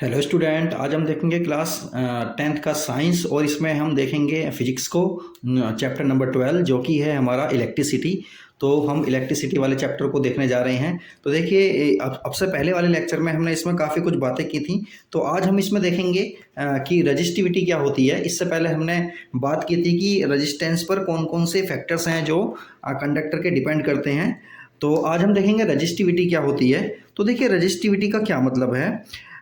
Hello student, आज हम देखेंगे क्लास 10th का साइंस और इसमें हम देखेंगे फिजिक्स को चैप्टर नंबर 12 जो कि है हमारा इलेक्ट्रिसिटी। तो हम इलेक्ट्रिसिटी वाले चैप्टर को देखने जा रहे हैं। तो देखिए अब से पहले वाले लेक्चर में हमने इसमें काफ़ी कुछ बातें की थी। तो आज हम इसमें देखेंगे कि रजिस्टिविटी क्या होती है। इससे पहले हमने बात की थी कि रजिस्टेंस पर कौन कौन से फैक्टर्स हैं जो कंडक्टर के डिपेंड करते हैं। तो आज हम देखेंगे रजिस्टिविटी क्या होती है। तो देखिए रजिस्टिविटी का क्या मतलब है।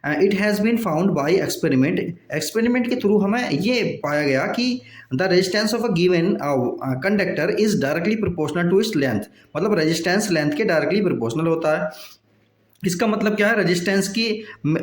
It has been found by experiment. Experiment के थ्रू हमें ये पाया गया कि the resistance of a given conductor is directly proportional to its length. मतलब रेजिस्टेंस लेंथ के डायरेक्टली प्रोपोर्शनल होता है। इसका मतलब क्या है, रेजिस्टेंस की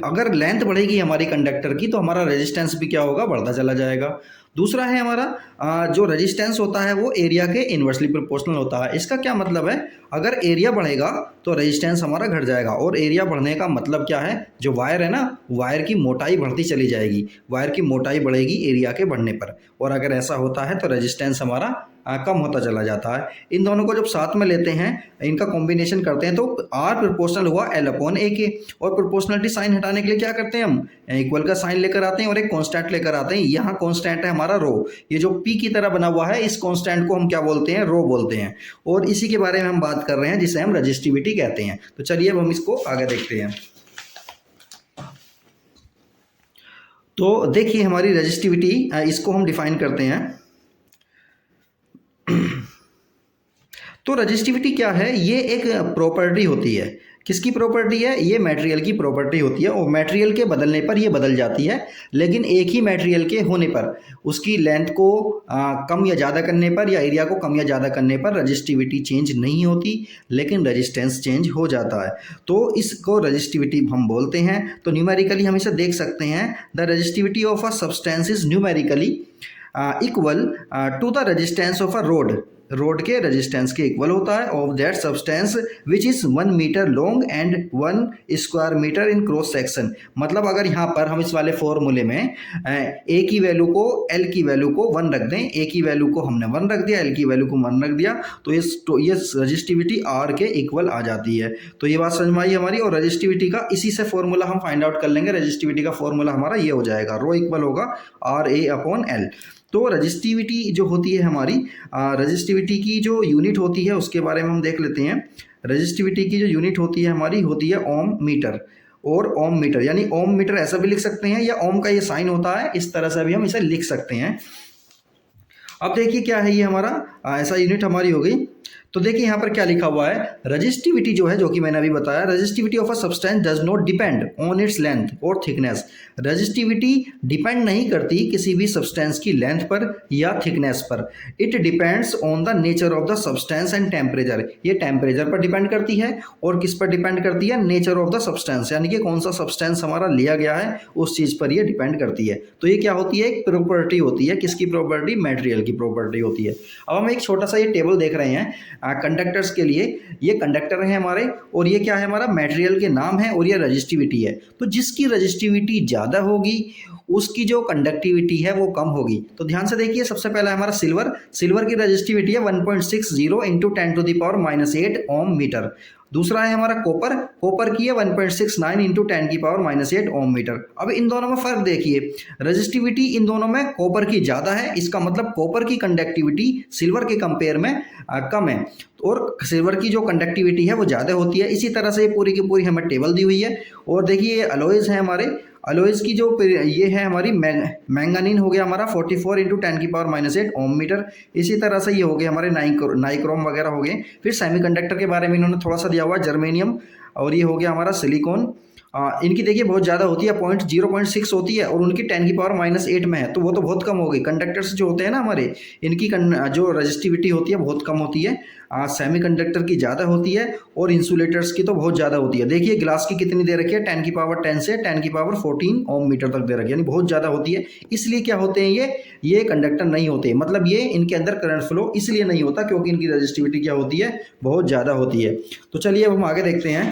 अगर लेंथ बढ़ेगी हमारी कंडक्टर की तो हमारा रेजिस्टेंस भी क्या होगा, बढ़ता चला जाएगा। दूसरा है हमारा जो रेजिस्टेंस होता है वो एरिया के इन्वर्सली प्रोपोर्शनल होता है। इसका क्या मतलब है, अगर एरिया बढ़ेगा तो रेजिस्टेंस हमारा घट जाएगा। और एरिया बढ़ने का मतलब क्या है, जो वायर है ना, वायर की मोटाई बढ़ती चली जाएगी। वायर की मोटाई बढ़ेगी एरिया के बढ़ने पर, और अगर ऐसा होता है तो रेजिस्टेंस हमारा कम होता चला जाता है। इन दोनों को जब साथ में लेते हैं, इनका कॉम्बिनेशन करते हैं, तो आर प्रोपोर्शनल हुआ एल अपॉन ए के। और प्रोपोर्शनलिटी साइन हटाने के लिए क्या करते हैं, हम इक्वल का साइन लेकर आते हैं और एक कांस्टेंट लेकर आते हैं। यहाँ कांस्टेंट है हमारा रो, ये जो पी की तरह बना हुआ है, इस कांस्टेंट को हम क्या बोलते हैं, रो बोलते हैं। और इसी के बारे में हम बात कर रहे हैं जिसे हम रजिस्टिविटी कहते हैं। तो चलिए अब हम इसको आगे देखते हैं। तो देखिए हमारी रजिस्टिविटी, इसको हम डिफाइन करते हैं। तो रजिस्टिविटी क्या है, ये एक प्रॉपर्टी होती है। किसकी प्रॉपर्टी है, ये मटेरियल की प्रॉपर्टी होती है। और मटेरियल के बदलने पर ये बदल जाती है, लेकिन एक ही मटेरियल के होने पर उसकी लेंथ को कम या ज़्यादा करने पर या एरिया को कम या ज़्यादा करने पर रजिस्टिविटी चेंज नहीं होती, लेकिन रेजिस्टेंस चेंज हो जाता है। तो इसको रजिस्टिविटी हम बोलते हैं। तो न्यूमेरिकली हम इसे देख सकते हैं, the resistivity of a substance is numerically equal to the resistance of a rod. Rod के रेजिस्टेंस के इक्वल होता है of that substance which is 1 metre long and 1 square metre in cross section. मतलब अगर यहाँ पर हम इस वाले फॉर्मूले में ए की वैल्यू को, एल की वैल्यू को 1 रख दें, ए की वैल्यू को हमने 1 रख दिया, एल की वैल्यू को 1 रख दिया, तो ये रजिस्टिविटी आर के इक्वल आ जाती है। तो ये बात समझ में आई हमारी। और रजिस्टिविटी का इसी से फॉर्मूला हम फाइंड आउट कर लेंगे। रजिस्टिविटी का फॉर्मूला हमारा ये हो जाएगा, रो इक्वल होगा आर ए अपॉन एल। तो रजिस्टिविटी जो होती है हमारी, रजिस्टिविटी की जो यूनिट होती है उसके बारे में हम देख लेते हैं। रजिस्टिविटी की जो यूनिट होती है हमारी, होती है ओम मीटर। और ओम मीटर यानी ओम मीटर ऐसा भी लिख सकते हैं, या ओम का ये साइन होता है, इस तरह से भी हम इसे लिख सकते हैं। अब देखिए क्या है ये हमारा, ऐसा यूनिट हमारी हो गई। तो देखिए यहाँ पर क्या लिखा हुआ है, रजिस्टिविटी जो है, जो कि मैंने अभी बताया, resistivity of a substance does not depend on its length और थिकनेस। रजिस्टिविटी डिपेंड नहीं करती किसी भी सब्सटेंस की लेंथ पर या थिकनेस पर। It depends on the nature of the substance and temperature. ये टेम्परेचर पर डिपेंड करती है, और किस पर डिपेंड करती है, नेचर ऑफ द सब्सटेंस, यानी कि कौन सा सब्सटेंस हमारा लिया गया है उस चीज़ पर ये डिपेंड करती है। तो ये क्या होती है, एक प्रॉपर्टी होती है। किसकी प्रॉपर्टी, मटेरियल की प्रॉपर्टी होती है। अब हम एक छोटा सा ये टेबल देख रहे हैं कंडक्टर्स के लिए। ये कंडक्टर हैं हमारे, और ये क्या है हमारा, मटेरियल के नाम है, और ये रजिस्टिविटी है। तो जिसकी रजिस्टिविटी ज़्यादा होगी उसकी जो कंडक्टिविटी है वो कम होगी। तो ध्यान से देखिए, सबसे पहला हमारा सिल्वर। सिल्वर की रजिस्टिविटी है 1.60 इंटू 10⁻⁸ ओम मीटर। दूसरा है हमारा कॉपर। कॉपर की है 1.69 इंटू 10⁻⁸ ओम मीटर। अब इन दोनों में फ़र्क देखिए, रजिस्टिविटी इन दोनों में कॉपर की ज़्यादा है, इसका मतलब कॉपर की कंडक्टिविटी सिल्वर के कंपेयर में कम है, और सिल्वर की जो कंडक्टिविटी है वो ज़्यादा होती है। इसी तरह से ये पूरी की पूरी हमें टेबल दी हुई है। और देखिए ये अलॉयज़ हैं हमारे। अलॉयज़ की जो ये है हमारी मैंगानीन हो गया हमारा 44 इंटू 10⁻⁸ ओम मीटर। इसी तरह से ये हो गए हमारे नाइक्रोम वगैरह हो गए। फिर सेमीकंडक्टर के बारे में इन्होंने थोड़ा सा दिया हुआ है, जर्मेनियम। और ये हो गया हमारा सिलिकॉन। इनकी देखिए बहुत ज़्यादा होती है, 0.6 होती है, और उनकी 10⁻⁸ में है, तो वो तो बहुत कम हो गई। कंडक्टर्स जो होते हैं ना हमारे, इनकी जो रजिस्टिविटी होती है बहुत कम होती है। सेमीकंडक्टर की ज़्यादा होती है, और इंसुलेटर्स की तो बहुत ज़्यादा होती है। देखिए ग्लास की कितनी दे रखी है, 10⁻10 से 10⁻14 ओम मीटर तक दे रखी है, यानी बहुत ज़्यादा होती है। इसलिए क्या होते हैं ये कंडक्टर नहीं होते, मतलब ये इनके अंदर करंट फ्लो इसलिए नहीं होता क्योंकि इनकी रजिस्टिविटी क्या होती है, बहुत ज़्यादा होती है। तो चलिए अब हम आगे देखते हैं।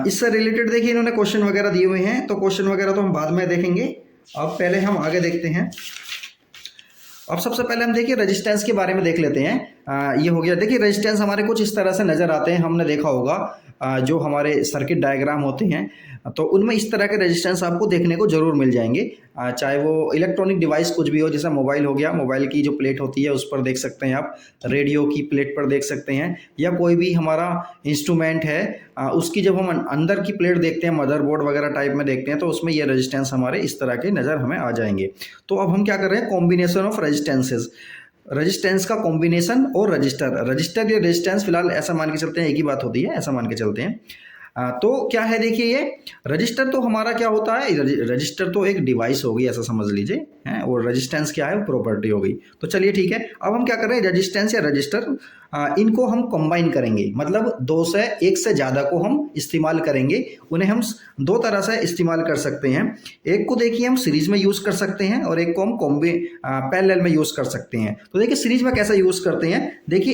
इससे रिलेटेड देखिए इन्होंने क्वेश्चन वगैरह दिए हुए हैं, तो क्वेश्चन वगैरह तो हम बाद में देखेंगे। अब पहले हम आगे देखते हैं। अब सबसे पहले हम देखिए रेजिस्टेंस के बारे में देख लेते हैं। ये हो गया, देखिए रेजिस्टेंस हमारे कुछ इस तरह से नज़र आते हैं। हमने देखा होगा जो हमारे सर्किट डायग्राम होते हैं, तो उनमें इस तरह के रेजिस्टेंस आपको देखने को ज़रूर मिल जाएंगे। चाहे वो इलेक्ट्रॉनिक डिवाइस कुछ भी हो, जैसा मोबाइल हो गया, मोबाइल की जो प्लेट होती है उस पर देख सकते हैं आप, रेडियो की प्लेट पर देख सकते हैं, या कोई भी हमारा इंस्ट्रूमेंट है उसकी जब हम अंदर की प्लेट देखते हैं, मदरबोर्ड वगैरह टाइप में देखते हैं, तो उसमें ये रेजिस्टेंस हमारे इस तरह के नज़र हमें आ जाएंगे। तो अब हम क्या कर रहे हैं, कॉम्बिनेशन ऑफ रेजिस्टेंसेज, रजिस्टेंस का कॉम्बिनेशन और रजिस्टर, रजिस्टर या रेजिस्टेंस फिलहाल ऐसा मान के चलते हैं एक ही बात होती है, ऐसा मान के चलते हैं। तो क्या है देखिए, ये रजिस्टर तो हमारा क्या होता है, रजिस्टर तो एक डिवाइस हो गई ऐसा समझ लीजिए हैं, और रजिस्टेंस क्या है, प्रॉपर्टी हो गई। तो चलिए ठीक है, अब हम क्या कर रहे हैं, रजिस्टेंस या रजिस्टर इनको हम कंबाइन करेंगे, मतलब दो से एक से ज़्यादा को हम इस्तेमाल करेंगे। उन्हें हम दो तरह से इस्तेमाल कर सकते हैं। एक को देखिए हम सीरीज में यूज़ कर सकते हैं और एक को हम पैरेलल में यूज़ कर सकते हैं। तो देखिए सीरीज में कैसा यूज़ करते हैं, देखिए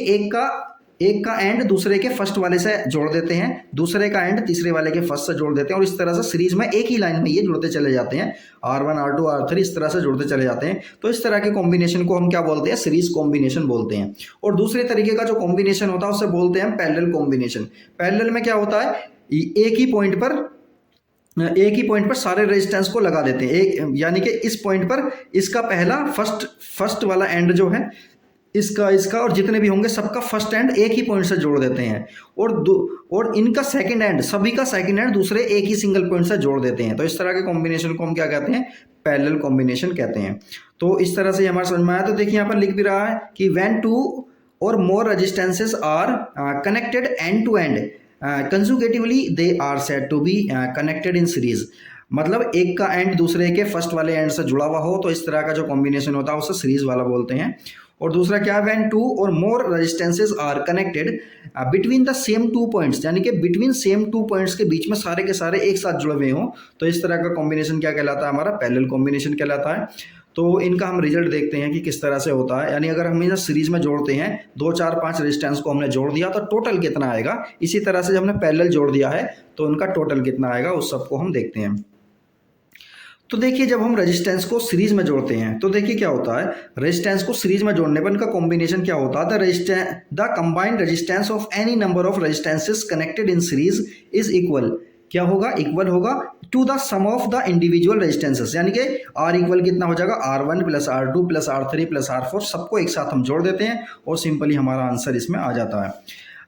एक का एंड दूसरे के फर्स्ट वाले से जोड़ देते हैं, दूसरे का एंड तीसरे वाले के फर्स्ट से जोड़ देते हैं, और इस तरह से सीरीज में एक ही लाइन में ये जुड़ते चले जाते हैं, R1 R2 R3 इस तरह से जुड़ते चले जाते हैं। तो इस तरह के कॉम्बिनेशन को हम क्या बोलते हैं, सीरीज कॉम्बिनेशन बोलते हैं। और दूसरे तरीके का जो कॉम्बिनेशन होता है उसे बोलते हैं पैरेलल कॉम्बिनेशन। पैरेलल में क्या होता है, एक ही पॉइंट पर सारे रेजिस्टेंस को लगा देते हैं, एक यानी कि इस पॉइंट पर इसका पहला फर्स्ट वाला एंड जो है, इसका और जितने भी होंगे सबका फर्स्ट एंड एक ही पॉइंट से जोड़ देते हैं, और इनका सेकंड एंड, सभी का सेकंड एंड दूसरे एक ही सिंगल पॉइंट से जोड़ देते हैं। तो इस तरह के कॉम्बिनेशन को हम क्या कहते हैं, पैरेलल कॉम्बिनेशन कहते हैं। तो इस तरह से हमारे समझ में आया। तो देखिए यहाँ पर लिख भी रहा है कि when two or more resistances are connected end to end consecutively they are said to be connected in series. मतलब एक का एंड दूसरे के फर्स्ट वाले एंड से जुड़ा हुआ हो, तो इस तरह का जो कॉम्बिनेशन होता है उसे सीरीज वाला बोलते हैं। और दूसरा क्या है, when two or more resistances are connected between the same two points, यानी कि बिटवीन सेम टू पॉइंट्स के बीच में सारे के सारे एक साथ जुड़े हुए हों, तो इस तरह का कॉम्बिनेशन क्या कहलाता है, हमारा पैरेलल कॉम्बिनेशन कहलाता है। तो इनका हम रिजल्ट देखते हैं कि किस तरह से होता है। यानी अगर हम इन्हें सीरीज में जोड़ते हैं, 2 4 5 रेजिस्टेंस को हमने जोड़ दिया तो टोटल कितना आएगा। इसी तरह से जब हमने पैरेलल जोड़ दिया है तो उनका टोटल कितना आएगा, उस सबको हम देखते हैं। तो देखिए जब हम रेजिस्टेंस को सीरीज में जोड़ते हैं तो देखिए क्या होता है, रेजिस्टेंस को सीरीज में जोड़ने पर इनका कॉम्बिनेशन क्या होता है, the combined resistance of any number of resistances connected in series is equal, क्या होगा, इक्वल होगा to the sum of the individual resistances. यानी कि R इक्वल कितना हो जाएगा, R1 plus R2 plus R3 plus R4, सबको एक साथ हम जोड़ देते हैं और सिंपली हमारा आंसर इसमें आ जाता है।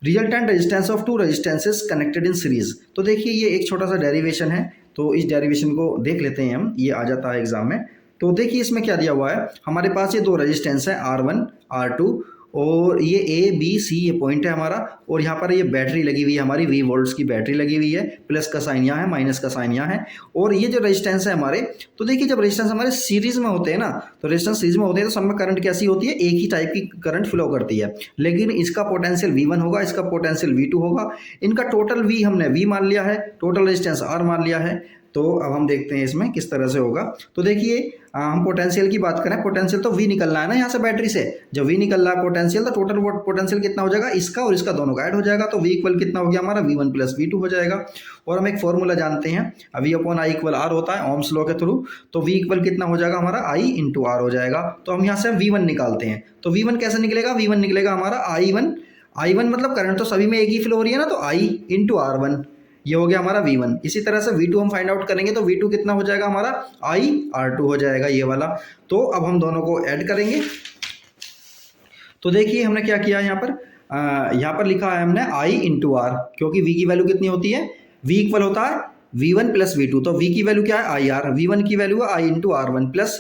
Resultant resistance of two resistances connected in series. तो देखिए ये एक छोटा सा डेरिवेशन है, तो इस डेरिवेशन को देख लेते हैं हम, ये आ जाता है एग्जाम में। तो देखिए इसमें क्या दिया हुआ है, हमारे पास ये दो रेजिस्टेंस है R1 R2, और ये A B C ये पॉइंट है हमारा, और यहाँ पर ये बैटरी लगी हुई है हमारी, V वोल्ट्स की बैटरी लगी हुई है, प्लस का साइन यहाँ है, माइनस का साइन यहाँ है। और ये जो रेजिस्टेंस है हमारे, तो देखिए जब रेजिस्टेंस हमारे सीरीज में होते हैं ना, तो रेजिस्टेंस सीरीज में होते हैं तो सब में करंट कैसी होती है, एक ही टाइप की करंट फ्लो करती है। लेकिन इसका पोटेंशियल V1 होगा, इसका पोटेंशियल V2 होगा, इनका टोटल V हमने V मान लिया है, टोटल रेजिस्टेंस R मान लिया है। तो अब हम देखते हैं इसमें किस तरह से होगा। तो देखिए हम पोटेंशियल की बात करें, पोटेंशियल तो V निकलना है ना यहाँ से बैटरी से, जब V निकल रहा है पोटेंशियल, तो टोटल पोटेंशियल कितना हो जाएगा, इसका और इसका दोनों का ऐड हो जाएगा, तो V इक्वल कितना हो गया हमारा, V1 प्लस V2 हो जाएगा। और हम एक फॉर्मूला जानते हैं, V upon I equal R होता है ओम्स लॉ के थ्रू, तो V इक्वल कितना हो जाएगा हमारा, I इंटू R हो जाएगा। तो हम यहाँ से V1 निकालते हैं, तो V1 कैसे निकलेगा, V1 निकलेगा हमारा I1 मतलब करंट तो सभी में एक ही फ्लो हो रही है ना, तो I इंटू R1, ये हो गया हमारा V1। इसी तरह से V2 हम फाइंड आउट करेंगे, तो V2 कितना हो जाएगा हमारा, I R2 हो जाएगा ये वाला। तो अब हम दोनों को ऐड करेंगे। तो देखिए हमने क्या किया यहाँ पर लिखा है हमने I इंटू R, क्योंकि V की वैल्यू कितनी होती है, V इक्वल होता है V1 प्लस V2, तो V की वैल्यू क्या है IR, V1 की वैल्यू है I into R1 plus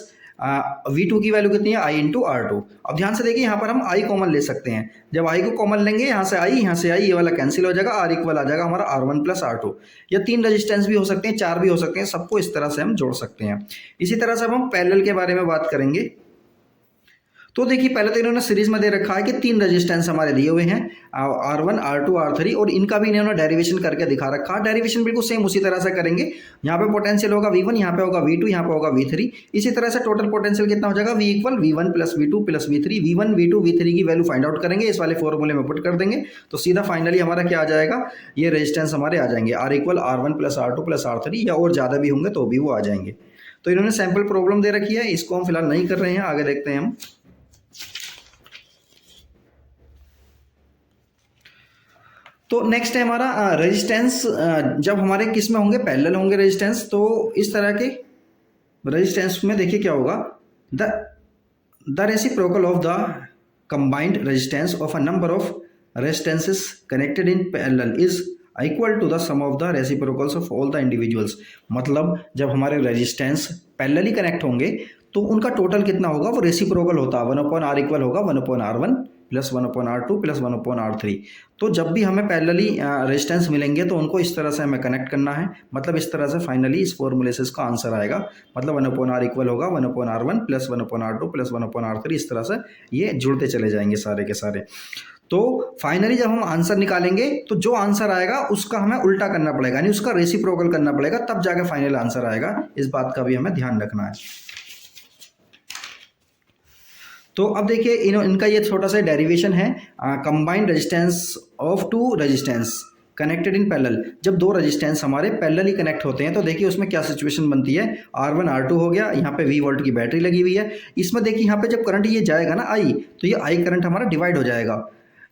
V2 की वैल्यू कितनी है I इंटू R2। अब ध्यान से देखिए यहाँ पर हम I कॉमन ले सकते हैं, जब I को कॉमन लेंगे यहाँ से I ये वाला कैंसिल हो जाएगा, R इक्वल आ जाएगा हमारा R1 प्लस R2। या 3 रेजिस्टेंस भी हो सकते हैं, 4 भी हो सकते हैं, सबको इस तरह से हम जोड़ सकते हैं। इसी तरह से अब हम पैरेलल के बारे में बात करेंगे। तो देखिए पहले तो इन्होंने सीरीज में दे रखा है कि 3 रेजिस्टेंस हमारे दिए हुए हैं, R1 R2 R3, और इनका भी इन्होंने डेरिवेशन करके दिखा रखा है। डेरिवेशन बिल्कुल सेम उसी तरह से करेंगे, यहाँ पे पोटेंशियल होगा V1, यहाँ पे होगा V2, यहाँ पे होगा V3। इसी तरह से टोटल पोटेंशियल कितना हो जाएगा, V equal V1 plus V2 plus V3, V1 V2 V3 की वैल्यू फाइंड आउट करेंगे, इस वाले फॉर्मूले में पुट कर देंगे, तो सीधा फाइनली हमारा क्या आ जाएगा, ये रेजिस्टेंस हमारे आ जाएंगे, R equal R1 plus R2 plus R3, या और ज़्यादा भी होंगे तो भी वो आ जाएंगे। तो इन्होंने सैम्पल प्रॉब्लम दे रखी है, इसको हम फिलहाल नहीं कर रहे हैं, आगे देखते हैं हम। तो नेक्स्ट है हमारा रेजिस्टेंस। जब हमारे किस में होंगे, पैरेलल होंगे रेजिस्टेंस, तो इस तरह के रेजिस्टेंस में देखिए क्या होगा, the reciprocal of the combined resistance of a number of resistances connected in parallel is equal to the sum of the reciprocals of all the individuals. मतलब जब हमारे रेजिस्टेंस पैरेलली कनेक्ट होंगे तो उनका टोटल कितना होगा, वो रेसिप्रोकल होता है, 1/r इक्वल होगा 1/r1 plus 1/r2 plus 1/r3। तो जब भी हमें पैरेलली रेजिस्टेंस मिलेंगे तो उनको इस तरह से हमें कनेक्ट करना है। मतलब इस तरह से फाइनली इस फॉर्मूले से इसका आंसर आएगा। मतलब 1/r इक्वल होगा 1/r1 plus 1/r2 plus 1/r3। इस तरह से ये जुड़ते चले जाएंगे सारे के सारे। तो फाइनली जब हम आंसर निकालेंगे तो जो आंसर आएगा उसका हमें उल्टा करना पड़ेगा, यानी उसका रेसिप्रोकल करना पड़ेगा, तब जाके फाइनल आंसर आएगा। इस बात का भी हमें ध्यान रखना है। तो अब देखिए इनका ये छोटा सा डेरिवेशन है, combined resistance of two resistance connected in parallel. जब दो रेजिस्टेंस हमारे पैरेलली कनेक्ट होते हैं तो देखिए उसमें क्या सिचुएशन बनती है, R1 R2 हो गया, यहाँ पे V वोल्ट की बैटरी लगी हुई है। इसमें देखिए यहाँ पे जब करंट ये जाएगा ना I, तो ये I करंट हमारा डिवाइड हो जाएगा,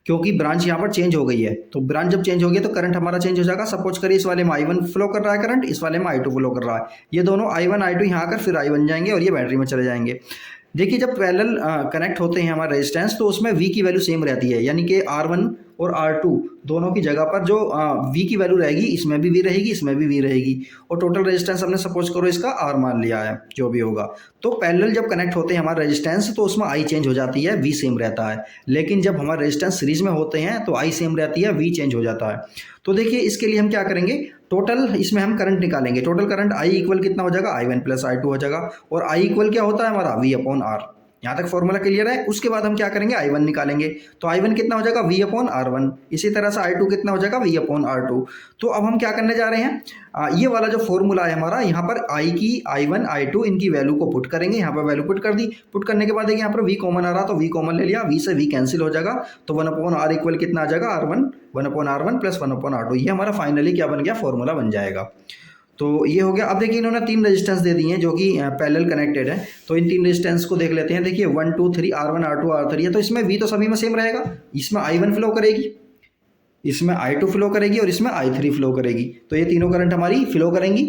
क्योंकि ब्रांच यहाँ पर चेंज हो गई है। तो ब्रांच जब चेंज हो गई तो करंट हमारा चेंज हो जाएगा। सपोज करिए इस वाले में I1 फ्लो कर रहा है करंट, इस वाले में I2 फ्लो कर रहा है। ये दोनों I1 I2 यहाँ आकर फिर I बन जाएंगे और ये बैटरी में चले जाएंगे। देखिए जब पैरेलल कनेक्ट होते हैं हमारे रेजिस्टेंस तो उसमें V की वैल्यू सेम रहती है, यानी कि R1 और R2 दोनों की जगह पर जो V की वैल्यू रहेगी, इसमें भी V रहेगी, इसमें भी V रहेगी। और टोटल रेजिस्टेंस हमने सपोज करो इसका R मान लिया है, जो भी होगा। तो पैरेलल जब कनेक्ट होते हैं हमारे रेजिस्टेंस तो उसमें I चेंज हो जाती है, V सेम रहता है। लेकिन जब हमारे रेजिस्टेंस सीरीज में होते हैं तो I सेम रहती है, V चेंज हो जाता है। तो देखिए इसके लिए हम क्या करेंगे, टोटल इसमें हम करंट निकालेंगे। टोटल करंट I इक्वल कितना हो जाएगा, I1 प्लस I2 हो जाएगा। और I इक्वल क्या होता है हमारा, V/R। यहाँ तक फॉर्मूला क्लियर है। उसके बाद हम क्या करेंगे, I1 निकालेंगे। तो I1 कितना हो जाएगा, V/R1। इसी तरह से I2 कितना हो जाएगा, V/R2। तो अब हम क्या करने जा रहे हैं, ये वाला जो फॉर्मूला है हमारा, यहाँ पर I की, I1 I2 इनकी वैल्यू को पुट करेंगे। यहाँ पर वैल्यू पुट कर दी। पुट करने के बाद देखिए यहाँ पर V कॉमन आ रहा, तो V कॉमन ले लिया, V से V कैंसिल हो जाएगा। तो 1/R इक्वल कितना आ जाएगा, R1 1/R1 प्लस 1/R2। ये हमारा फाइनली क्या बन गया, फॉर्मूला बन जाएगा। तो ये हो गया। अब देखिए इन्होंने 3 रेजिस्टेंस दे दिए हैं जो कि पैरेलल कनेक्टेड है। तो इन 3 रेजिस्टेंस को देख लेते हैं। देखिए 1 2 3 R1 R2 R3 है, तो इसमें V तो सभी में सेम रहेगा। इसमें I1 फ्लो करेगी, इसमें I2 फ्लो करेगी और इसमें I3 फ्लो करेगी। तो ये तीनों करंट हमारी फ्लो करेंगी।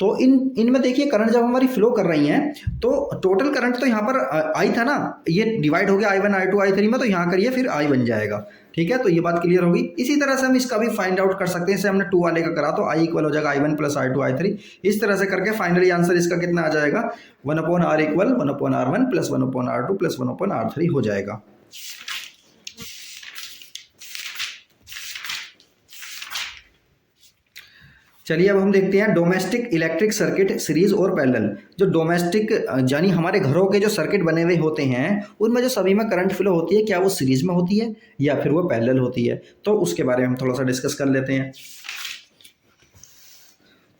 तो इनमें देखिए करंट जब हमारी फ्लो कर रही हैं तो टोटल करंट तो यहाँ पर I था ना, ये डिवाइड हो गया I1 I2 I3 में, तो यहाँ करिए फिर I बन जाएगा। ठीक है, तो ये बात क्लियर होगी। इसी तरह से हम इसका भी फाइंड आउट कर सकते हैं। जैसे हमने 2 वाले का करा तो I इक्वल हो जाएगा I1 प्लस I2 I3। इस तरह से करके फाइनली आंसर इसका कितना आ जाएगा, 1/R equal 1/R1 plus 1/R2 plus 1/R3 हो जाएगा। चलिए अब हम देखते हैं डोमेस्टिक इलेक्ट्रिक सर्किट सीरीज और पैरेलल। जो डोमेस्टिक यानी हमारे घरों के जो सर्किट बने हुए होते हैं उनमें जो सभी में करंट फ्लो होती है, क्या वो सीरीज में होती है या फिर वो पैरेलल होती है, तो उसके बारे में हम थोड़ा सा डिस्कस कर लेते हैं।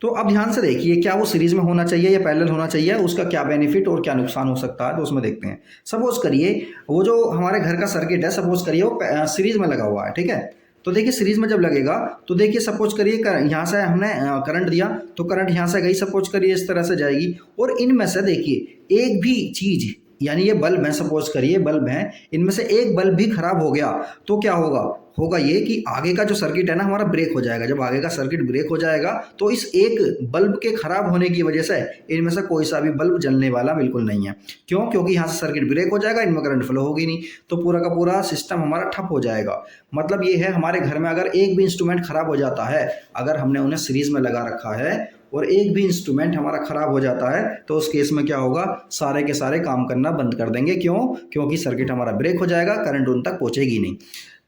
तो अब ध्यान से देखिए, क्या वो सीरीज में होना चाहिए या पैरेलल होना चाहिए, उसका क्या बेनिफिट और क्या नुकसान हो सकता है, तो उसमें देखते हैं। सपोज करिए वो जो हमारे घर का सर्किट है, सपोज करिए वो सीरीज में लगा हुआ है। ठीक है, तो देखिए सीरीज में जब लगेगा तो देखिए सपोज करिए यहाँ से हमने करंट दिया, तो करंट यहाँ से गई, सपोज करिए इस तरह से जाएगी। और इनमें से देखिए एक भी चीज, यानी ये बल्ब है, सपोज करिए बल्ब है, इनमें से एक बल्ब भी खराब हो गया तो क्या होगा ये कि आगे का जो सर्किट है ना हमारा ब्रेक हो जाएगा। जब आगे का सर्किट ब्रेक हो जाएगा तो इस एक बल्ब के खराब होने की वजह से इनमें से कोई सा भी बल्ब जलने वाला बिल्कुल नहीं है। क्यों? क्योंकि यहाँ से सर्किट ब्रेक हो जाएगा, इनमें करंट फ्लो होगी नहीं, तो पूरा का पूरा सिस्टम हमारा ठप हो जाएगा। मतलब ये है, हमारे घर में अगर एक भी इंस्ट्रूमेंट खराब हो जाता है, अगर हमने उन्हें सीरीज में लगा रखा है और एक भी इंस्ट्रूमेंट हमारा ख़राब हो जाता है, तो उस केस में क्या होगा, सारे के सारे काम करना बंद कर देंगे। क्यों? क्योंकि सर्किट हमारा ब्रेक हो जाएगा, करंट उन तक पहुँचेगी नहीं।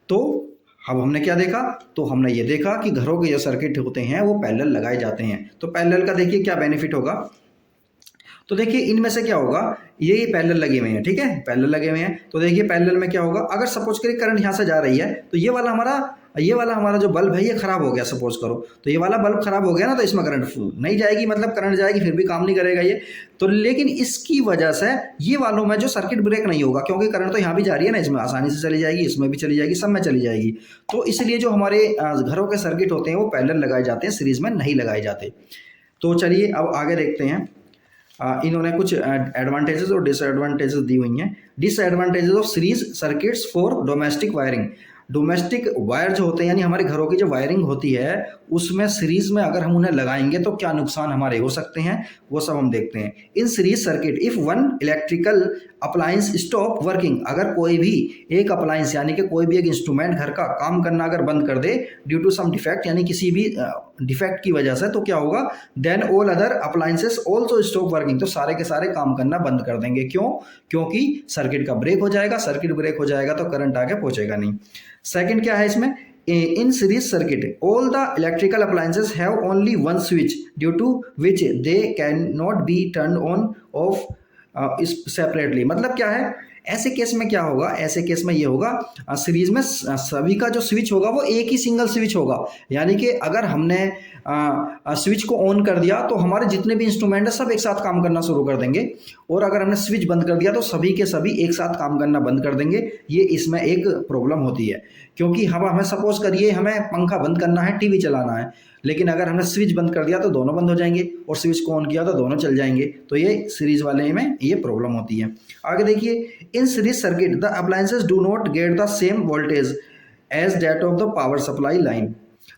तो अब हमने क्या देखा, तो हमने ये देखा कि घरों के जो सर्किट होते हैं वो पैरेलल लगाए जाते हैं। तो पैरेलल का देखिए क्या बेनिफिट होगा। तो देखिए इनमें से क्या होगा, ये पैरेलल लगे हुए हैं। ठीक है, पैरेलल लगे हुए हैं। तो देखिए पैरेलल में क्या होगा, अगर सपोज करिए करंट यहाँ से जा रही है, तो ये वाला हमारा जो बल्ब है ये खराब हो गया, सपोज करो, तो ये वाला बल्ब खराब हो गया ना, तो इसमें करंट नहीं जाएगी, मतलब करंट जाएगी फिर भी काम नहीं करेगा ये। तो लेकिन इसकी वजह से ये वालों में जो सर्किट ब्रेक नहीं होगा, क्योंकि करंट तो यहाँ भी जा रही है ना, इसमें आसानी से चली जाएगी, इसमें भी चली जाएगी, सब में चली जाएगी। तो इसलिए जो हमारे घरों के सर्किट होते हैं वो पैरेलल लगाए जाते हैं, सीरीज में नहीं लगाए जाते। तो चलिए अब आगे देखते हैं। इन्होंने कुछ एडवांटेजेस और डिसएडवांटेजेस दी हुई हैं। Disadvantages of series circuits for domestic wiring. Domestic wire जो होते हैं यानी हमारे घरों की जो वायरिंग होती है उसमें सीरीज में अगर हम उन्हें लगाएंगे तो क्या नुकसान हमारे हो सकते हैं वो सब हम देखते हैं। इन series circuit if one electrical appliance stop working, अगर कोई भी एक अप्लायंस यानी कि कोई भी एक इंस्ट्रूमेंट घर का काम करना अगर बंद कर दे ड्यू टू सम डिफेक्ट यानी किसी भी डिफेक्ट की वजह से, तो क्या होगा, then all other appliances also stop working, तो सारे के सारे काम करना बंद कर देंगे। क्यों? क्योंकि सर्किट का ब्रेक हो जाएगा, सर्किट ब्रेक हो जाएगा तो करंट आगे पहुंचेगा नहीं। सेकंड क्या है इसमें, in series circuit all the electrical appliances have only one switch due to which they cannot be turned on off separately. मतलब क्या है, ऐसे केस में क्या होगा, ऐसे केस में ये होगा सीरीज में सभी का जो स्विच होगा वो एक ही सिंगल स्विच होगा, यानी कि अगर हमने स्विच को ऑन कर दिया तो हमारे जितने भी इंस्ट्रूमेंट है सब एक साथ काम करना शुरू कर देंगे, और अगर हमने स्विच बंद कर दिया तो सभी के सभी एक साथ काम करना बंद कर देंगे। ये इसमें एक प्रॉब्लम होती है, क्योंकि हमें सपोज करिए हमें पंखा बंद करना है, टीवी चलाना है, लेकिन अगर हमने स्विच बंद कर दिया तो दोनों बंद हो जाएंगे और स्विच को ऑन किया तो दोनों चल जाएंगे। तो ये सीरीज वाले में ये प्रॉब्लम होती है। आगे देखिए, in series circuit the appliances do not get the same voltage as that of the power supply line.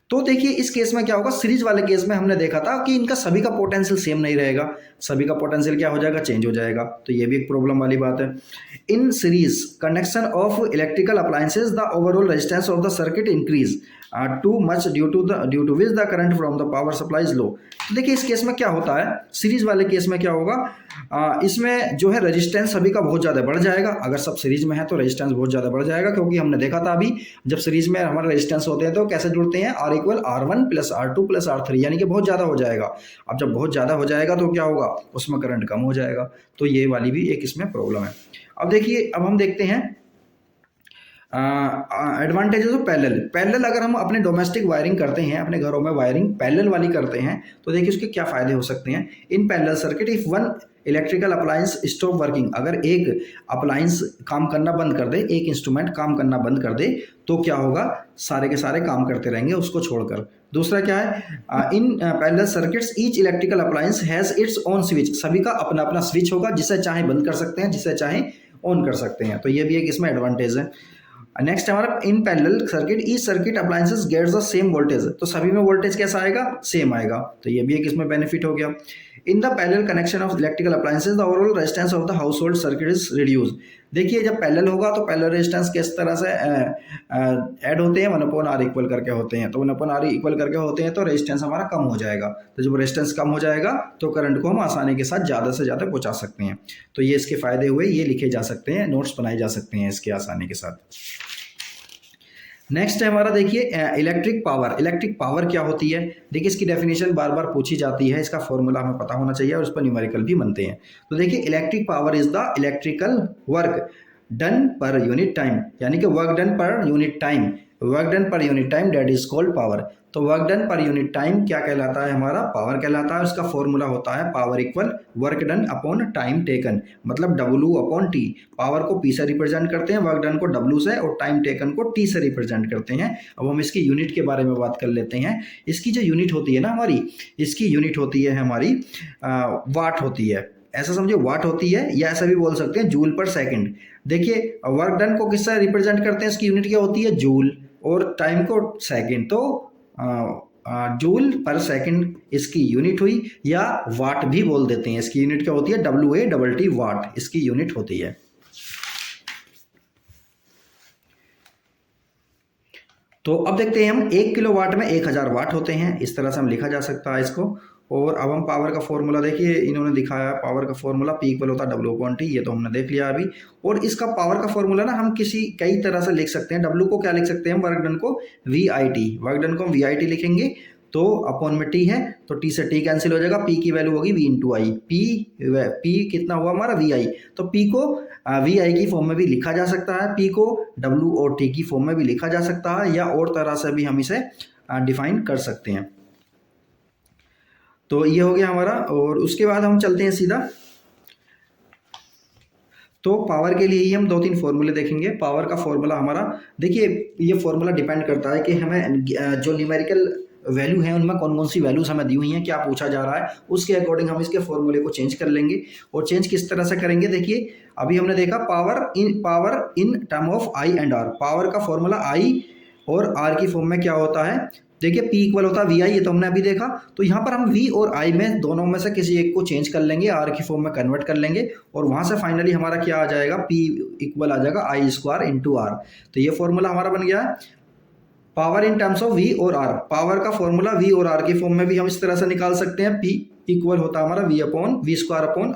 तो देखिए इस केस में क्या होगा, सीरीज वाले केस में हमने देखा था कि इनका सभी का पोटेंशियल सेम नहीं रहेगा, सभी का पोटेंशियल क्या हो जाएगा, चेंज हो जाएगा। तो ये भी एक प्रॉब्लम वाली बात है। In series connection of electrical appliances the overall resistance of the circuit increase too much due to which the current from the power supply is low. तो देखिए इस केस में क्या होता है, सीरीज वाले केस में क्या होगा, इसमें जो है रेजिस्टेंस सभी का बहुत ज़्यादा बढ़ जाएगा। अगर सब सीरीज में है तो रेजिस्टेंस बहुत ज़्यादा बढ़ जाएगा, क्योंकि हमने देखा था अभी जब सीरीज में हमारे रेजिस्टेंस होते हैं तो कैसे जुड़ते हैं, R = R1 + R2 + R3, यानी कि बहुत ज़्यादा हो जाएगा। अब जब बहुत ज़्यादा हो जाएगा तो क्या होगा, उसमें करंट कम हो जाएगा। तो ये वाली भी एक इसमें प्रॉब्लम है। अब देखिए, अब हम देखते हैं एडवांटेजेस ऑफ पैरेलल अगर हम अपने डोमेस्टिक वायरिंग करते हैं, अपने घरों में वायरिंग पैरेलल वाली करते हैं तो देखिए उसके क्या फ़ायदे हो सकते हैं। इन parallel circuit if one electrical appliance stop working, अगर एक अप्लायंस काम करना बंद कर दे, एक इंस्ट्रूमेंट काम करना बंद कर दे, तो क्या होगा, सारे के सारे काम करते रहेंगे उसको छोड़कर। दूसरा क्या है, in parallel circuits each electrical appliance has its own switch, सभी का अपना अपना स्विच होगा, जिसे चाहे बंद कर सकते हैं, जिसे चाहे ऑन कर सकते हैं। तो ये भी एक इसमें एडवांटेज है। नेक्स्ट हमारा in parallel circuit each circuit appliances gets the same voltage, तो सभी में वोल्टेज कैसा आएगा, सेम आएगा। तो ये भी एक इसमें बेनिफिट हो गया। In the parallel connection of electrical appliances the overall resistance of the house hold circuit is reduce. देखिए जब पैरेलल होगा तो पैरेलल रेजिस्टेंस किस तरह से ऐड होते हैं, 1/R इक्वल करके होते हैं। तो 1/R इक्वल करके होते हैं तो रेजिस्टेंस हमारा कम हो जाएगा। तो जब रेजिस्टेंस कम हो जाएगा तो करंट को हम आसानी के साथ ज़्यादा से ज़्यादा पहुँचा सकते हैं। तो ये इसके फायदे हुए, ये लिखे जा सकते हैं, नोट्स बनाए जा सकते हैं इसके आसानी के साथ। नेक्स्ट है हमारा, देखिए इलेक्ट्रिक पावर क्या होती है। देखिए इसकी डेफिनेशन बार बार पूछी जाती है, इसका फॉर्मूला हमें पता होना चाहिए और उस पर न्यूमेरिकल भी बनते हैं। तो देखिए electric power is the electrical work done per unit time, यानी कि work done per unit time that is called power. तो work done per unit time क्या कहलाता है, हमारा पावर कहलाता है। उसका फॉर्मूला होता है power equal work done upon time taken, मतलब W/T। पावर को P से रिप्रेजेंट करते हैं, वर्क डन को W से और टाइम टेकन को T से रिप्रेजेंट करते हैं। अब हम इसकी यूनिट के बारे में बात कर लेते हैं। इसकी जो यूनिट होती है ना हमारी, इसकी यूनिट होती है हमारी वाट होती है, ऐसा समझो वाट होती है, या ऐसा भी बोल सकते हैं जूल पर सेकंड। देखिए वर्क डन को किससे रिप्रेजेंट करते हैं, इसकी यूनिट क्या होती है, जूल, और टाइम को सेकंड, तो जूल पर सेकंड इसकी यूनिट हुई, या वाट भी बोल देते हैं। इसकी यूनिट क्या होती है, WA/T वाट इसकी यूनिट होती है। तो अब देखते हैं हम 1 किलोवाट में 1000 वाट होते हैं, इस तरह से हम लिखा जा सकता है इसको। और अब हम पावर का फॉर्मूला देखिए, इन्होंने दिखाया पावर का फॉर्मूला P इक्वल होता है W/T, ये तो हमने देख लिया अभी। और इसका पावर का फॉर्मूला ना हम कई तरह से लिख सकते हैं। W को क्या लिख सकते हैं, वर्क डन को VIT, वर्क डन को हम VIT लिखेंगे तो अपॉन में T है, तो T से T कैंसिल हो जाएगा, P की वैल्यू होगी V/I। P कितना हुआ हमारा, VI। तो P को VI की फॉर्म में भी लिखा जा सकता है, P को W और T की फॉर्म में भी लिखा जा सकता है, या और तरह से भी हम इसे डिफाइन कर सकते हैं। तो ये हो गया हमारा। और उसके बाद हम चलते हैं सीधा, तो पावर के लिए ही हम 2-3 फॉर्मूले देखेंगे। पावर का फॉर्मूला हमारा, देखिए ये फॉर्मूला डिपेंड करता है कि हमें जो न्यूमेरिकल वैल्यू हैं उनमें कौन कौन सी वैल्यूज़ हमें दी हुई हैं, क्या पूछा जा रहा है, उसके अकॉर्डिंग हम इसके फॉर्मूले को चेंज कर लेंगे। और चेंज किस तरह से करेंगे, देखिए अभी हमने देखा power in term of I and R. Power का फॉर्मूला आई और आर की फॉर्म में क्या होता है, देखिए P इक्वल होता है वी आई, ये तो हमने अभी देखा। तो यहाँ पर हम V और I में दोनों में से किसी एक को चेंज कर लेंगे, R की फॉर्म में कन्वर्ट कर लेंगे और वहाँ से फाइनली हमारा क्या आ जाएगा, P इक्वल आ जाएगा आई स्क्वायर इंटू आर। तो ये फॉर्मूला हमारा बन गया है power in terms of V और R। पावर का फॉर्मूला V और R की फॉर्म में भी हम इस तरह से निकाल सकते हैं, P इक्वल होता है हमारा V स्क्वायर अपॉन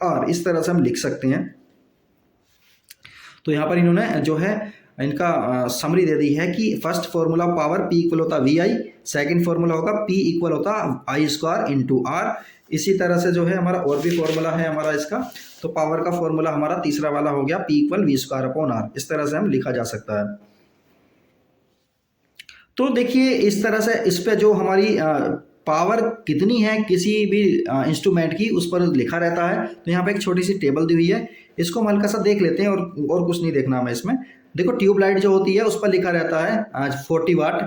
R, इस तरह से हम लिख सकते हैं। तो यहाँ पर इन्होंने जो है इनका समरी दे दी है कि first formula power P equal होता है वी आई, सेकेंड फॉर्मूला होगा P इक्वल होता है आई स्क्वायर इंटू आर। इसी तरह से जो है हमारा और भी फॉर्मूला है हमारा इसका, तो पावर का फॉर्मूला हमारा तीसरा वाला हो गया P equal V square upon R, इस तरह से हम लिखा जा सकता है। तो देखिए इस तरह से इस पे जो हमारी पावर कितनी है किसी भी इंस्ट्रूमेंट की उस पर लिखा रहता है। तो यहाँ पे एक छोटी सी टेबल दी हुई है, इसको हम हल्का सा देख लेते हैं और कुछ नहीं देखना हमें इसमें। देखो ट्यूबलाइट जो होती है उस पर लिखा रहता है 40 वाट,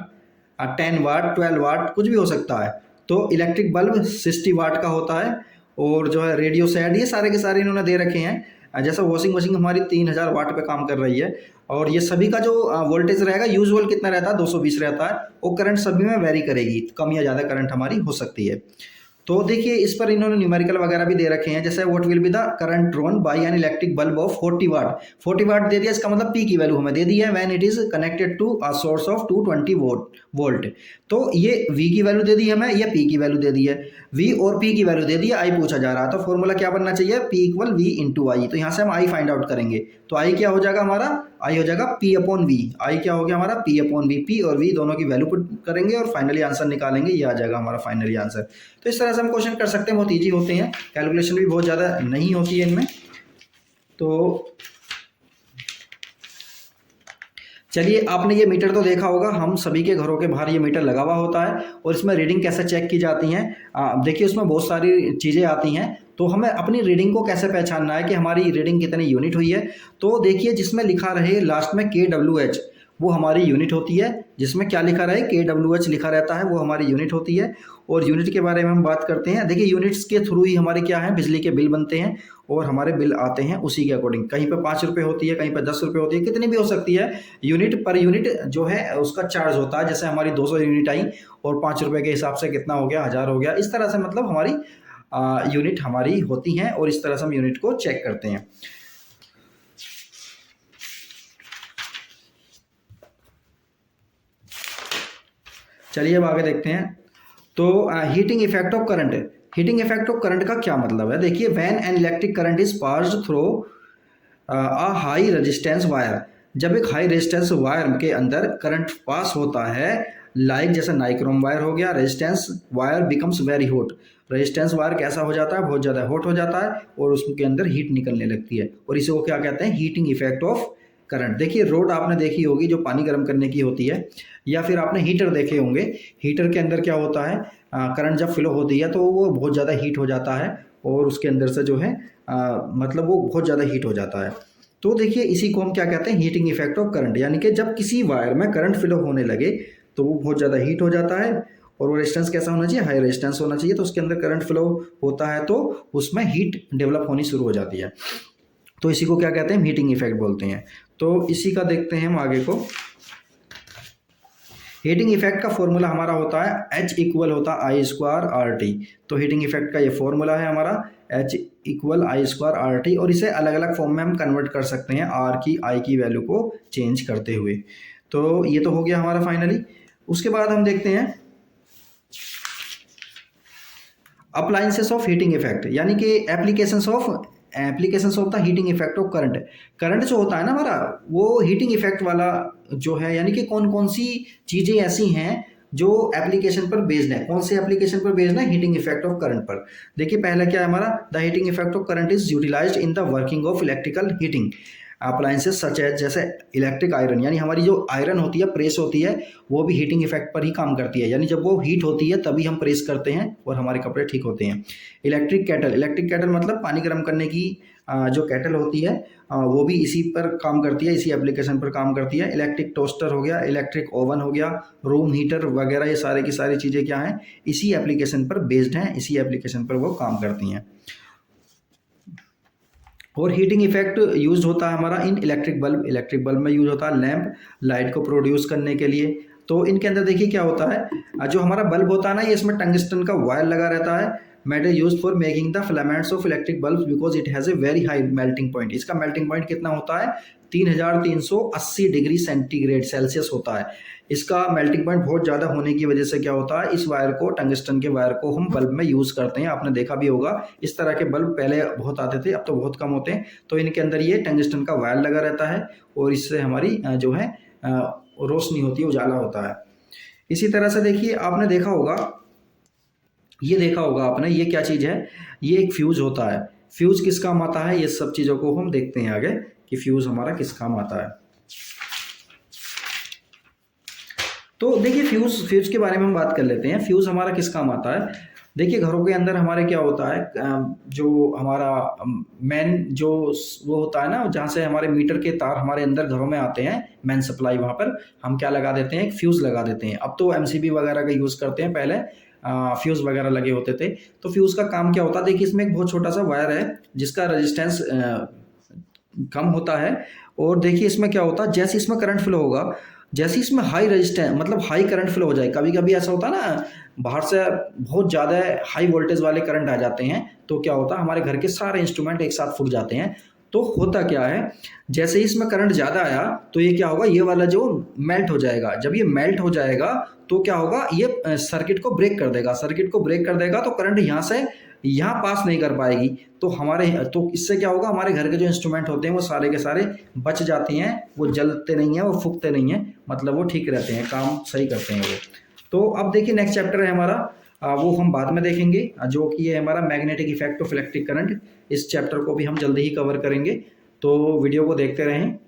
10 वाट, 12 वाट, कुछ भी हो सकता है। तो इलेक्ट्रिक बल्ब 60 वाट का होता है और जो है रेडियो सेट, ये सारे के सारे इन्होंने दे रखे हैं। जैसा वॉशिंग मशीन हमारी 3000 वाट पे काम कर रही है और ये सभी का जो वोल्टेज रहेगा यूजुअल कितना रहता है 220 रहता है, वो करंट सभी में वेरी करेगी, कम या ज़्यादा करंट हमारी हो सकती है। तो देखिए इस पर इन्होंने न्यूमेरिकल वगैरह भी दे रखे हैं, जैसे what will be the current drawn by an electric bulb of 40 वाट। 40 वाट दे दिया, इसका मतलब P की वैल्यू हमें दे दी है when it is connected to a source of 220 volt. तो ये V की वैल्यू दे दी हमें, ये P की वैल्यू दे दी है, V और P की वैल्यू दे दी है, I पूछा जा रहा है। तो फॉर्मूला क्या बनना चाहिए, P इक्वल V इंटू आई। तो यहाँ से हम I फाइंड आउट करेंगे, तो I क्या हो जाएगा हमारा, I हो जाएगा P अपॉन V। I क्या हो गया हमारा P अपॉन V, P और V दोनों की वैल्यू पुट करेंगे और फाइनली आंसर निकालेंगे, ये आ जाएगा हमारा फाइनली आंसर। तो इस तरह से हम क्वेश्चन कर सकते हैं, बहुत ईजी होते हैं, कैलकुलेशन भी बहुत ज़्यादा नहीं होती है इनमें। तो चलिए आपने ये मीटर तो देखा होगा, हम सभी के घरों के बाहर ये मीटर लगा हुआ होता है और इसमें रीडिंग कैसे चेक की जाती हैं। देखिए उसमें बहुत सारी चीज़ें आती हैं, तो हमें अपनी रीडिंग को कैसे पहचानना है कि हमारी रीडिंग कितनी यूनिट हुई है। तो देखिए जिसमें लिखा रहे लास्ट में KWH, वो हमारी यूनिट होती है। जिसमें क्या लिखा रहे KWH लिखा रहता है, वो हमारी यूनिट होती है। और यूनिट के बारे में हम बात करते हैं, देखिए यूनिट्स के थ्रू ही हमारे क्या है, बिजली के बिल बनते हैं और हमारे बिल आते हैं उसी के अकॉर्डिंग। कहीं पे 5 रुपये होती है, कहीं पे 10 रुपये होती है, कितनी भी हो सकती है। यूनिट पर यूनिट जो है उसका चार्ज होता है, जैसे हमारी 200 यूनिट आई और 5 रुपये के हिसाब से कितना हो गया, 1000 हो गया। इस तरह से मतलब हमारी यूनिट हमारी होती हैं और इस तरह से हम यूनिट को चेक करते हैं। चलिए अब आगे देखते हैं। तो heating effect of current, heating effect of current का क्या मतलब है, देखिए when an electric current is passed through a high resistance wire, जब एक हाई रेजिस्टेंस वायर के अंदर करंट पास होता है, लाइक जैसे नाइक्रोम वायर हो गया, resistance wire becomes very hot. Resistance wire कैसा हो जाता है, बहुत ज़्यादा हॉट हो जाता है और उसके अंदर हीट निकलने लगती है और इसे वो क्या कहते हैं, हीटिंग इफेक्ट ऑफ करंट। देखिए रोड आपने देखी होगी जो पानी गर्म करने की होती है, या फिर आपने हीटर देखे होंगे, हीटर के अंदर क्या होता है, करंट जब फ्लो होती है तो वो बहुत ज़्यादा हीट हो जाता है और उसके अंदर से जो है मतलब वो बहुत ज़्यादा हीट हो जाता है। तो देखिए इसी को हम क्या कहते हैं, हीटिंग इफेक्ट ऑफ करंट। यानी कि जब किसी वायर में करंट फ्लो होने लगे तो वो बहुत ज़्यादा हीट हो जाता है और वो रेजिस्टेंस कैसा होना चाहिए, हाई रेजिस्टेंस होना चाहिए। तो उसके अंदर करंट फ्लो होता है तो उसमें हीट डेवलप होनी शुरू हो जाती है, तो इसी को क्या कहते हैं, हीटिंग इफेक्ट बोलते हैं। तो इसी का देखते हैं हम आगे को। हीटिंग इफेक्ट का फॉर्मूला हमारा होता है H इक्वल होता है आई स्क्वायर आर टी। तो हीटिंग इफेक्ट का ये फॉर्मूला है हमारा H इक्वल आई स्क्वायर आर टी, और इसे अलग अलग फॉर्म में हम कन्वर्ट कर सकते हैं आर की आई की वैल्यू को चेंज करते हुए। तो ये तो हो गया हमारा फाइनली। उसके बाद हम देखते हैं अप्लायंसेस ऑफ हीटिंग इफेक्ट, यानी कि applications of the heating effect of current. Current जो होता है ना हमारा, वो हीटिंग इफेक्ट वाला जो है, यानी कि कौन कौन सी चीज़ें ऐसी हैं जो एप्लीकेशन पर बेस्ड है, कौन से एप्लीकेशन पर बेस्ड है, हीटिंग इफेक्ट ऑफ करंट पर। देखिए पहला क्या है हमारा, the heating effect of current is utilised in the working of electrical heating appliances such as, जैसे इलेक्ट्रिक आयरन, यानी हमारी जो आयरन होती है, प्रेस होती है, वो भी हीटिंग इफेक्ट पर ही काम करती है। यानी जब वो हीट होती है तभी हम प्रेस करते हैं और हमारे कपड़े ठीक होते हैं। इलेक्ट्रिक केटल मतलब पानी गर्म करने की जो केटल होती है वो भी इसी पर काम करती है, इसी एप्लीकेशन पर काम करती है। इलेक्ट्रिक टोस्टर हो गया, इलेक्ट्रिक ओवन हो गया, रूम हीटर वगैरह, ये सारे की सारी चीज़ें क्या हैं, इसी एप्लीकेशन पर बेस्ड हैं, इसी एप्लीकेशन पर वो काम करती हैं। और हीटिंग इफेक्ट यूज होता है हमारा इन इलेक्ट्रिक बल्ब में यूज होता है, लैंप लाइट को प्रोड्यूस करने के लिए। तो इनके अंदर देखिए क्या होता है, जो हमारा बल्ब होता है ना, ये इसमें टंगस्टन का वायर लगा रहता है। Metal use for making the filaments of electric bulb because it has a very high melting point. इसका मेल्टिंग पॉइंट कितना होता है, 3380 डिग्री सेंटीग्रेड सेल्सियस होता है। इसका मेल्टिंग पॉइंट बहुत ज़्यादा होने की वजह से क्या होता है, इस वायर को, टंगस्टन के वायर को हम बल्ब में यूज़ करते हैं। आपने देखा भी होगा इस तरह के बल्ब पहले बहुत आते थे, अब तो बहुत कम होते हैं। तो इनके अंदर ये टंगस्टन का वायर लगा रहता है और इससे हमारी जो है रोशनी होती है, उजाला होता है। इसी तरह से देखिए, आपने देखा होगा, ये देखा होगा आपने, ये क्या चीज़ है, ये एक फ्यूज होता है। फ्यूज किस काम आता है, ये सब चीज़ों को हम देखते हैं आगे कि फ्यूज हमारा किस काम आता है। तो देखिए फ्यूज के बारे में हम बात कर लेते हैं। फ्यूज हमारा किस काम आता है। देखिए घरों के अंदर हमारे क्या होता है, जो हमारा मेन जो वो होता है ना, जहाँ से हमारे मीटर के तार हमारे अंदर घरों में आते हैं, मेन सप्लाई, वहाँ पर हम क्या लगा देते हैं, एक फ्यूज़ लगा देते हैं। अब तो MCB वगैरह का यूज़ करते हैं, पहले फ्यूज़ वगैरह लगे होते थे। तो फ्यूज़ का काम क्या होता है, देखिए इसमें एक बहुत छोटा सा वायर है जिसका रजिस्टेंस कम होता है। और देखिए इसमें क्या होता है, जैसे इसमें करंट फ्लो होगा, जैसे इसमें हाई रेजिस्टेंस मतलब हाई करंट फ्लो हो जाए, कभी कभी ऐसा होता है ना, बाहर से बहुत ज़्यादा हाई वोल्टेज वाले करंट आ जाते हैं, तो क्या होता है, हमारे घर के सारे इंस्ट्रूमेंट एक साथ फूक जाते हैं। तो होता क्या है, जैसे ही इसमें करंट ज़्यादा आया तो ये क्या होगा, ये वाला जो मेल्ट हो जाएगा। जब ये मेल्ट हो जाएगा तो क्या होगा, ये सर्किट को ब्रेक कर देगा। सर्किट को ब्रेक कर देगा तो करंट यहाँ से यहाँ पास नहीं कर पाएगी। तो इससे क्या होगा, हमारे घर के जो इंस्ट्रूमेंट होते हैं वो सारे के सारे बच जाते हैं, वो जलते नहीं हैं, वो फूकते नहीं हैं, मतलब वो ठीक रहते हैं, काम सही करते हैं वो। तो अब देखिए नेक्स्ट चैप्टर है हमारा, वो हम बाद में देखेंगे, जो कि है हमारा magnetic effect of electric current. इस चैप्टर को भी हम जल्दी ही कवर करेंगे, तो वीडियो को देखते रहें।